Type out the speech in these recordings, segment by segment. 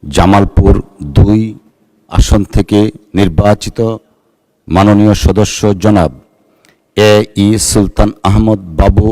জামালপুর ২ আসন থেকে নির্বাচিত মাননীয় সদস্য জনাব এ.ই. সুলতান আহমদ বাবু,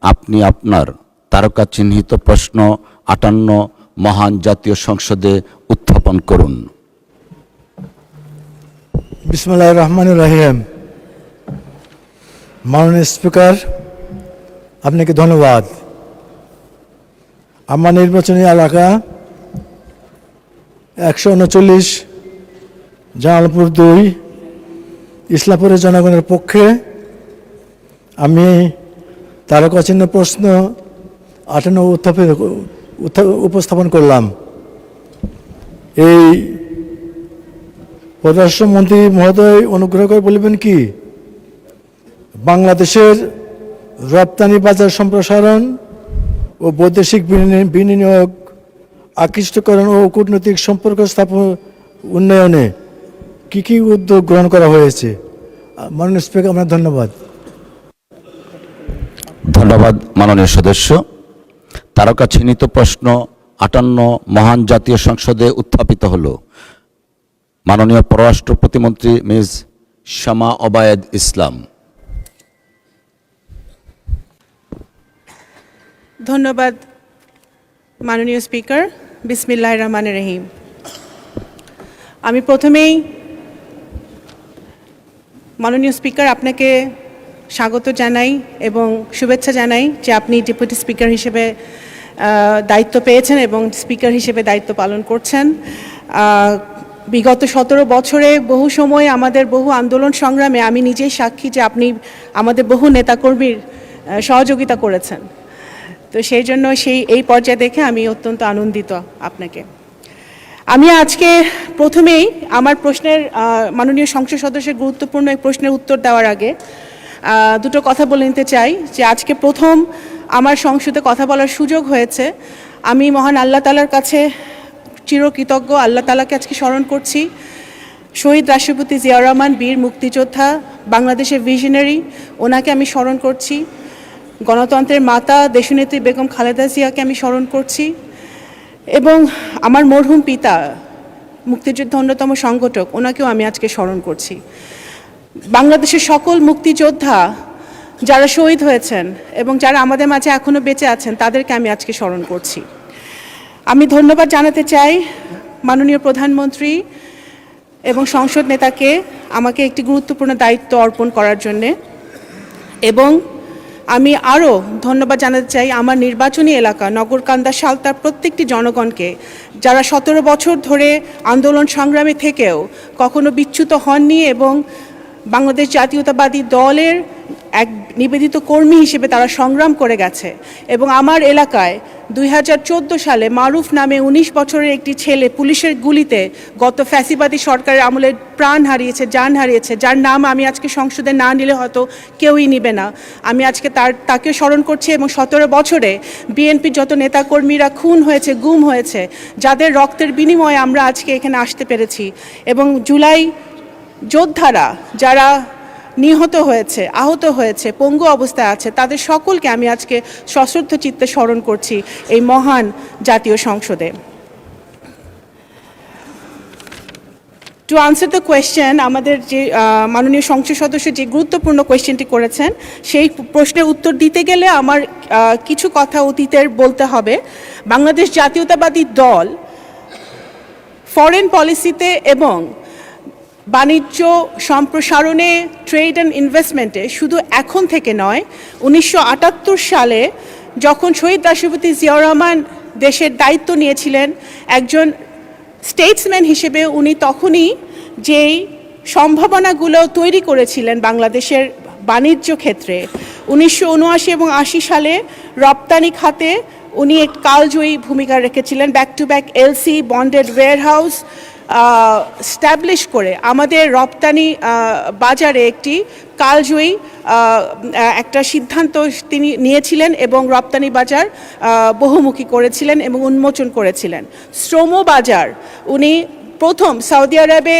আপনি আপনার তারকা চিহ্নিত প্রশ্ন ৫৮ মহান জাতীয় সংসদে উত্থাপন করুন। বিসমিল্লাহির রহমানির রহিম। মাননীয় স্পিকার, আপনাকে ধন্যবাদ। আমার নির্বাচনী এলাকা ১৩৯ জামালপুর ২ ইসলামপুরের জনগণের পক্ষে আমি তারকা চিহ্ন প্রশ্ন ৫৮ উপস্থাপন করলাম। এই পররাষ্ট্রমন্ত্রী মহোদয় অনুগ্রহ করে বলবেন কি, বাংলাদেশের রপ্তানি বাজার সম্প্রসারণ ও বৈদেশিক বিনিয়োগ আকৃষ্টকরণ ও কূটনৈতিক সম্পর্ক স্থাপন উন্নয়নে কী কী উদ্যোগ গ্রহণ করা হয়েছে? মাননীয় স্পিকার, আপনার ধন্যবাদ। ধন্যবাদ মাননীয় সদস্য। তারকা চিহ্নিত প্রশ্ন ৫৮ মহান জাতীয় সংসদে উত্থাপিত হল। মাননীয় পররাষ্ট্র প্রতিমন্ত্রী মিস শামা ওবায়েদ ইসলাম। ধন্যবাদ মাননীয় স্পিকার। বিসমিল্লাহির রহমানির রহিম। আমি প্রথমেই মাননীয় স্পিকার আপনাকে স্বাগত জানাই এবং শুভেচ্ছা জানাই যে আপনি ডেপুটি স্পিকার হিসেবে দায়িত্ব পেয়েছেন এবং স্পিকার হিসেবে দায়িত্ব পালন করছেন। বিগত ১৭ বছরে বহু সময় আমাদের বহু আন্দোলন সংগ্রামে আমি নিজেই সাক্ষী যে আপনি আমাদের বহু নেতাকর্মীর সহযোগিতা করেছেন। তো সেই জন্য এই পর্যায়ে দেখে আমি অত্যন্ত আনন্দিত আপনাকে। আমি আজকে প্রথমেই আমার প্রশ্নের মাননীয় সংসদ সদস্যের গুরুত্বপূর্ণ এই প্রশ্নের উত্তর দেওয়ার আগে দুটো কথা বলে নিতে চাই যে আজকে প্রথম আমার সংসদে কথা বলার সুযোগ হয়েছে। আমি মহান আল্লাহ তাআলার কাছে চিরকৃতজ্ঞ। আল্লাহ তাআলাকে আজকে স্মরণ করছি। শহীদ রাষ্ট্রপতি জিয়াউর রহমান বীর মুক্তিযোদ্ধা, বাংলাদেশের ভিশনারি, ওনাকে আমি স্মরণ করছি। গণতন্ত্রের মাতা দেশনেত্রী বেগম খালেদা জিয়াকে আমি স্মরণ করছি এবং আমার মরহুম পিতা মুক্তিযুদ্ধের অন্যতম সংগঠক, ওনাকেও আমি আজকে স্মরণ করছি। বাংলাদেশের সকল মুক্তিযোদ্ধা যারা শহীদ হয়েছেন এবং যারা আমাদের মাঝে এখনও বেঁচে আছেন তাদেরকে আমি আজকে স্মরণ করছি। আমি ধন্যবাদ জানাতে চাই মাননীয় প্রধানমন্ত্রী এবং সংসদ নেতাকে আমাকে একটি গুরুত্বপূর্ণ দায়িত্ব অর্পণ করার জন্যে, এবং আমি আরও ধন্যবাদ জানাতে চাই আমার নির্বাচনী এলাকা নগরকান্দা সালতার প্রত্যেকটি জনগণকে, যারা ১৭ বছর ধরে আন্দোলন সংগ্রামে থেকেও কখনো বিচ্যুত হননি এবং বাংলাদেশ জাতীয়তাবাদী দলের এক নিবেদিত কর্মী হিসেবে তারা সংগ্রাম করে গেছে। এবং আমার এলাকায় ২০১৪ সালে মারুফ নামে ১৯ বছরের একটি ছেলে পুলিশের গুলিতে গত ফ্যাসিবাদী সরকারের আমলে প্রাণ হারিয়েছে, জান হারিয়েছে, যার নাম আমি আজকে সংসদে না নিলে হয়তো কেউই নিবে না। আমি আজকে তাকে স্মরণ করছি এবং ১৭ বছরে বিএনপির যত নেতাকর্মীরা খুন হয়েছে, গুম হয়েছে, যাদের রক্তের বিনিময়ে আমরা আজকে এখানে আসতে পেরেছি, এবং জুলাই যোদ্ধারা যারা নিহত হয়েছে, আহত হয়েছে, পঙ্গু অবস্থায় আছে, তাদের সকলকে আমি আজকে সশ্রদ্ধ চিত্তে স্মরণ করছি এই মহান জাতীয় সংসদে। টু আনসার দ্য কোয়েশ্চেন, আমাদের যে মাননীয় সংসদ সদস্য যে গুরুত্বপূর্ণ কোয়েশ্চেনটি করেছেন, সেই প্রশ্নের উত্তর দিতে গেলে আমার কিছু কথা অতীতের বলতে হবে। বাংলাদেশ জাতীয়তাবাদী দল ফরেন পলিসিতে এবং বাণিজ্য সম্প্রসারণে, ট্রেড অ্যান্ড ইনভেস্টমেন্টে শুধু এখন থেকে নয়, ১৯৭৮ সালে যখন শহীদ রাষ্ট্রপতি জিয়াউর রহমান দেশের দায়িত্ব নিয়েছিলেন একজন স্টেটসম্যান হিসেবে, উনি তখনই যেই সম্ভাবনাগুলো তৈরি করেছিলেন বাংলাদেশের বাণিজ্য ক্ষেত্রে, ১৯৭৯ এবং ৮০ সালে রপ্তানি খাতে উনি এক কালজয়ী ভূমিকা রেখেছিলেন। Back to back LC, bonded warehouse establish করে আমাদের রপ্তানি বাজারে একটি কালজয়ী একটা সিদ্ধান্ত তিনি নিয়েছিলেন এবং রপ্তানি বাজার বহুমুখী করেছিলেন এবং উন্মোচন করেছিলেন। শ্রম বাজার উনি প্রথম সৌদি আরবে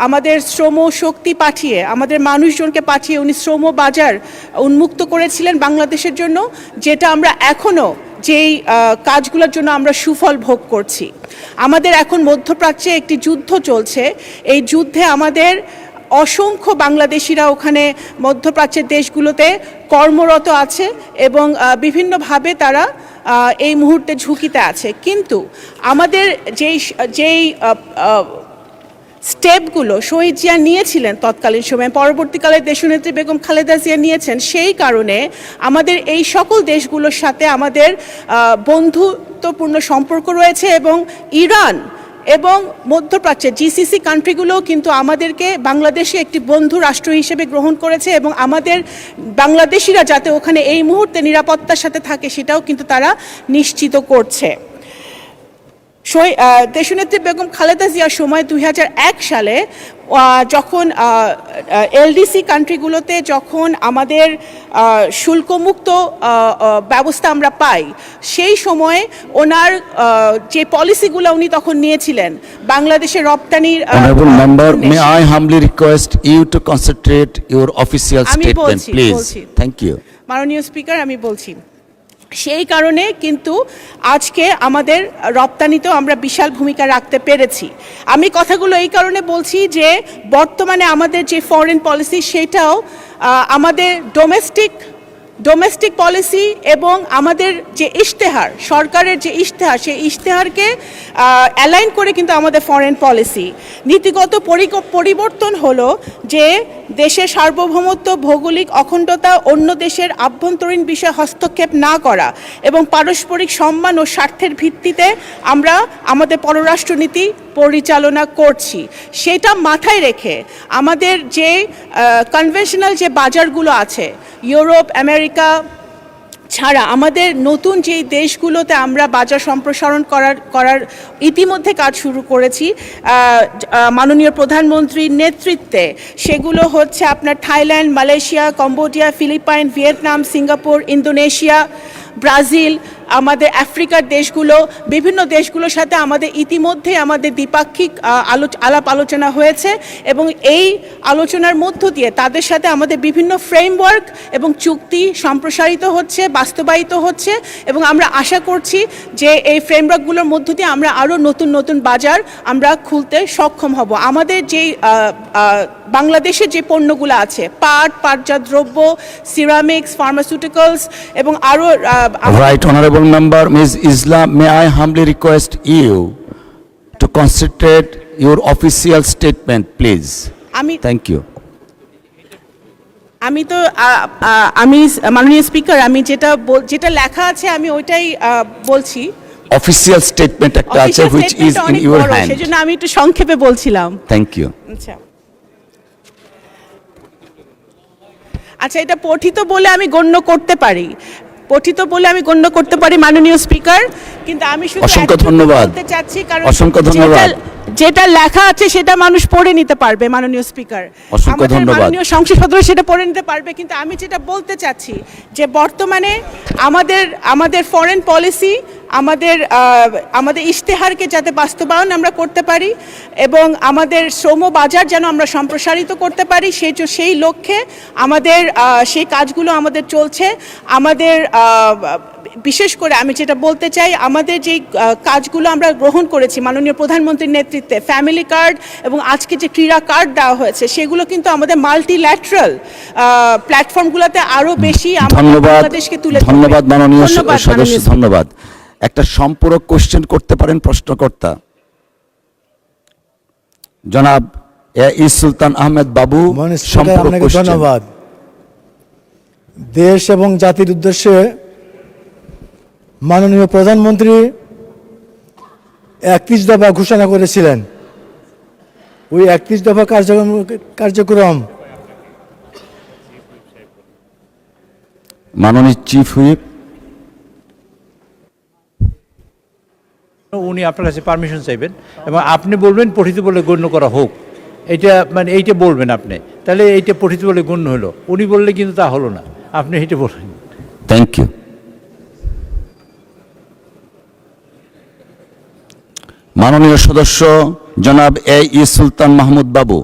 আমাদের শ্রম শক্তি পাঠিয়ে, আমাদের মানুষজনকে পাঠিয়ে উনি শ্রম বাজার উন্মুক্ত করেছিলেন বাংলাদেশের জন্য, যেটা আমরা এখনও যেই কাজগুলোর জন্য আমরা সুফল ভোগ করছি। আমাদের এখন মধ্যপ্রাচ্যে একটি যুদ্ধ চলছে, এই যুদ্ধে আমাদের অসংখ্য বাংলাদেশিরা ওখানে মধ্যপ্রাচ্যের দেশগুলোতে কর্মরত আছে এবং বিভিন্নভাবে তারা এই মুহূর্তে ঝুঁকিতে আছে। কিন্তু আমাদের যেই স্টেপগুলো শহীদ জিয়া নিয়েছিলেন তৎকালীন সময়ে, পরবর্তীকালে দেশনেত্রী বেগম খালেদা জিয়া নিয়েছেন, সেই কারণে আমাদের এই সকল দেশগুলোর সাথে আমাদের বন্ধুত্বপূর্ণ সম্পর্ক রয়েছে এবং ইরান এবং মধ্যপ্রাচ্যের জিসিসি কান্ট্রিগুলোও কিন্তু আমাদেরকে বাংলাদেশে একটি বন্ধু রাষ্ট্র হিসেবে গ্রহণ করেছে এবং আমাদের বাংলাদেশিরা যাতে ওখানে এই মুহূর্তে নিরাপত্তার সাথে থাকে সেটাও কিন্তু তারা নিশ্চিত করছে। দেশনেত্রী বেগম খালেদা জিয়ার সময় 2001 সালে যখন এলডিসি কান্ট্রিগুলোতে যখন আমাদের শুল্কমুক্ত ব্যবস্থা আমরা পাই, সেই সময়ে ওনার যে পলিসিগুলো উনি তখন নিয়েছিলেন বাংলাদেশের রপ্তানির Honorable member, may I humbly request you to concentrate your official statement, please? Thank you. মাননীয় স্পিকার, আমি বলছি সেই কারণে কিন্তু আজকে আমাদের রপ্তানিতেও আমরা বিশাল ভূমিকা রাখতে পেরেছি। আমি কথাগুলো এই কারণে বলছি যে বর্তমানে আমাদের যে ফরেন পলিসি সেটাও আমাদের ডোমেস্টিক পলিসি এবং আমাদের যে ইশতেহার, সরকারের যে ইশতেহার, সেই ইশতেহারকে অ্যালাইন করে কিন্তু আমাদের ফরেন পলিসি নীতিগত পরিবর্তন হলো যে দেশের সার্বভৌমত্ব, ভৌগোলিক অখণ্ডতা, অন্য দেশের আভ্যন্তরীণ বিষয়ে হস্তক্ষেপ না করা এবং পারস্পরিক সম্মান ও স্বার্থের ভিত্তিতে আমরা আমাদের পররাষ্ট্রনীতি পরিচালনা করছি। সেটা মাথায় রেখে আমাদের যে কনভেনশনাল যে বাজারগুলো আছে, ইউরোপ, আমেরিকা ছাড়া আমাদের নতুন যেই দেশগুলোতে আমরা বাজার সম্প্রসারণ করার ইতিমধ্যে কাজ শুরু করেছি মাননীয় প্রধানমন্ত্রীর নেতৃত্বে, সেগুলো হচ্ছে আপনার Thailand, Malaysia, Cambodia, Philippine, Vietnam, Singapore, Indonesia, Brazil, আমাদের আফ্রিকার দেশগুলো, বিভিন্ন দেশগুলোর সাথে আমাদের ইতিমধ্যে আমাদের দ্বিপাক্ষিক আলাপ আলোচনা হয়েছে এবং এই আলোচনার মধ্য দিয়ে তাদের সাথে আমাদের বিভিন্ন ফ্রেমওয়ার্ক এবং চুক্তি সম্প্রসারিত হচ্ছে, বাস্তবায়িত হচ্ছে এবং আমরা আশা করছি যে এই ফ্রেমওয়ার্কগুলোর মধ্য দিয়ে আমরা আরও নতুন নতুন বাজার আমরা খুলতে সক্ষম হব। আমাদের যেই বাংলাদেশের যে পণ্যগুলো আছে, পাটজাত দ্রব্য, সিরামিক্স, ফার্মাসিউটিক্যালস এবং আরও Right, Honorable Member, Ms. Islam, may I humbly request you to concentrate your official statement, please? Thank you. আমি মাননীয় স্পিকার, আমি যেটা লেখা আছে আমি ওইটাই বলছি। Official statement একটা আছে which is in your hand. সেজন্য আমি একটু সংক্ষেপে বলছিলাম। Thank you. আচ্ছা, এটা পঠিত বলে আমি গণ্য করতে পারি, মাননীয় স্পিকার, কিন্তু আমি শুধু অসংখ্য ধন্যবাদ বলতে চাচ্ছি কারণ অসংখ্য ধন্যবাদ। যেটা লেখা আছে সেটা মানুষ পড়ে নিতে পারবে মাননীয় স্পিকার, অসংখ্য ধন্যবাদ। মাননীয় সংসদ সদস্য সেটা পড়ে নিতে পারবে, কিন্তু আমি যেটা বলতে চাচ্ছি যে বর্তমানে আমাদের ফরেন পলিসি, আমাদের ইশতেহারকে যাতে বাস্তবায়ন আমরা করতে পারি এবং আমাদের শ্রম বাজার যেন আমরা সম্প্রসারিত করতে পারি, সেই লক্ষ্যে আমাদের সেই কাজগুলো আমাদের চলছে। আমাদের বিশেষ করে আমি যেটা বলতে চাই, আমাদের যেই কাজগুলো আমরা গ্রহণ করেছি মাননীয় প্রধানমন্ত্রীর নেতৃত্বে, ফ্যামিলি কার্ড এবং আজকে যে ক্রীড়া কার্ড দেওয়া হয়েছে, সেগুলো কিন্তু আমাদের মাল্টিল্যাটারাল প্ল্যাটফর্মগুলোতে আরও বেশি আমাদের বাংলাদেশকে তুলে ধরবে। ধন্যবাদ মাননীয় সদস্য, ধন্যবাদ। একটা সম্পূরক কোশ্চেন করতে পারেন প্রশ্নকর্তা জনাব এ সুলতান আহমেদ বাবু। সম্পূরক কোশ্চেন। ধন্যবাদ। দেশ এবং জাতির উদ্দেশ্যে মাননীয় প্রধানমন্ত্রী 31 দফা ঘোষণা করেছিলেন। ওই 31 দফা কার্যক্রম মাননীয় চিফ হুইপ, উনি আপনার কাছে পারমিশন চাইবেন এবং আপনি বলবেন পঠিত বলে গণ্য করা হোক, এইটা বলবেন আপনি, তাহলে এইটা পঠিত বলে গণ্য হলো। উনি বললে কিন্তু তা হলো না, আপনি এইটা বলবেন। Thank you. মাননীয় সদস্য জনাব এ সুলতান মাহমুদ বাবু,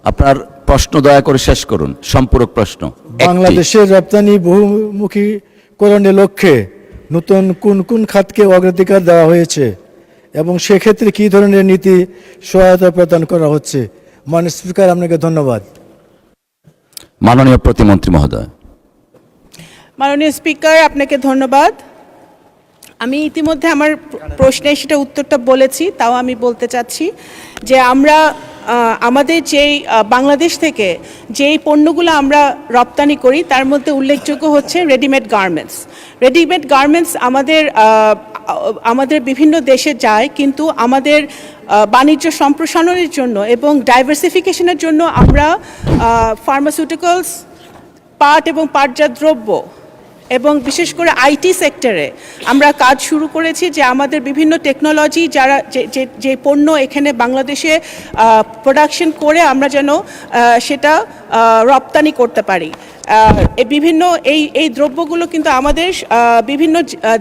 আপনার প্রশ্ন দয়া করে শেষ করুন। সম্পূরক প্রশ্ন। বাংলাদেশের রপ্তানি বহুমুখীকরণের লক্ষ্যে নতুন কোন কোন খাতকে অগ্রাধিকার দেওয়া হয়েছে এবং সেক্ষেত্রে কী ধরনের নীতি সহায়তা প্রদান করা হচ্ছে? মাননীয় স্পিকার, আপনাকে ধন্যবাদ। মাননীয় প্রতিমন্ত্রী মহোদয়। মাননীয় স্পিকার, আপনাকে ধন্যবাদ। আমি ইতিমধ্যে আমার প্রশ্নে সেটা উত্তরটা বলেছি, তাও আমি বলতে চাচ্ছি যে আমরা আমাদের যেই বাংলাদেশ থেকে যেই পণ্যগুলো আমরা রপ্তানি করি তার মধ্যে উল্লেখযোগ্য হচ্ছে রেডিমেড গার্মেন্টস। রেডিমেড গার্মেন্টস আমাদের বিভিন্ন দেশে যায়, কিন্তু আমাদের বাণিজ্য সম্প্রসারণের জন্য এবং ডাইভার্সিফিকেশনের জন্য আমরা ফার্মাসিউটিক্যালস, পাট এবং পাটজাত দ্রব্য এবং বিশেষ করে আইটি সেক্টরে আমরা কাজ শুরু করেছি, যে আমাদের বিভিন্ন টেকনোলজি যারা যে পণ্য এখানে বাংলাদেশে প্রোডাকশন করে আমরা যেন সেটা রপ্তানি করতে পারি। বিভিন্ন এই দ্রব্যগুলো কিন্তু আমাদের বিভিন্ন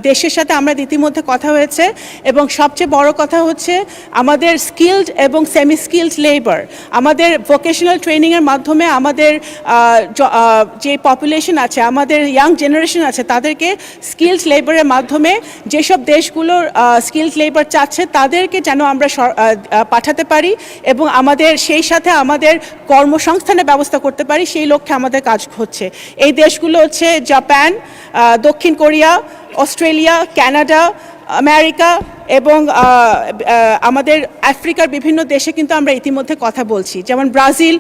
দেশের সাথে আমরা ইতিমধ্যে কথা হয়েছে, এবং সবচেয়ে বড় কথা হচ্ছে আমাদের স্কিলড এবং সেমি স্কিলড লেবার, আমাদের ভোকেশনাল ট্রেনিংয়ের মাধ্যমে আমাদের যে পপুলেশন আছে, আমাদের ইয়াং জেনারেশন আছে, তাদেরকে স্কিলড লেবারের মাধ্যমে যেসব দেশগুলোর স্কিলড লেবার চাচ্ছে তাদেরকে যেন আমরা পাঠাতে পারি এবং আমাদের সেই সাথে আমাদের কর্মসংস্থানের ব্যবস্থা করতে পারি, সেই লক্ষ্যে আমাদের কাজ হচ্ছে। এই দেশগুলো হচ্ছে জাপান, দক্ষিণ কোরিয়া, অস্ট্রেলিয়া, কানাডা, আমেরিকা এবং আমাদের আফ্রিকার বিভিন্ন দেশে কিন্তু আমরা ইতিমধ্যে কথা বলছি। যেমন ব্রাজিল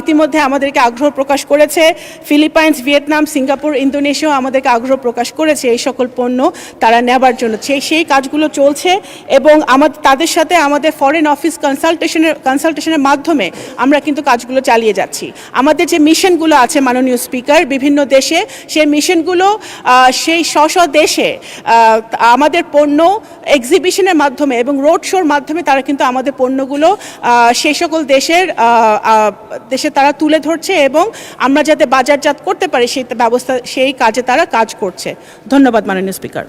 ইতিমধ্যে আমাদেরকে আগ্রহ প্রকাশ করেছে, ফিলিপাইন্স, ভিয়েতনাম, সিঙ্গাপুর, ইন্দোনেশিয়াও আমাদেরকে আগ্রহ প্রকাশ করেছে এই সকল পণ্য তারা নেবার জন্য। সেই কাজগুলো চলছে এবং তাদের সাথে আমাদের ফরেন অফিস কনসালটেশনের মাধ্যমে আমরা কিন্তু কাজগুলো চালিয়ে যাচ্ছি। আমাদের যে মিশনগুলো আছে মাননীয় স্পিকার বিভিন্ন দেশে, সেই মিশনগুলো সেই স্ব দেশে আমাদের পণ্য এক্সিবিশনের মাধ্যমে এবং রোড শোর মাধ্যমে তারা কিন্তু আমাদের পণ্যগুলো সেই সকল দেশে তারা তুলে ধরছে এবং আমরা যাতে বাজারজাত করতে পারি সেই কাজে তারা কাজ করছে। ধন্যবাদ মাননীয় স্পিকার।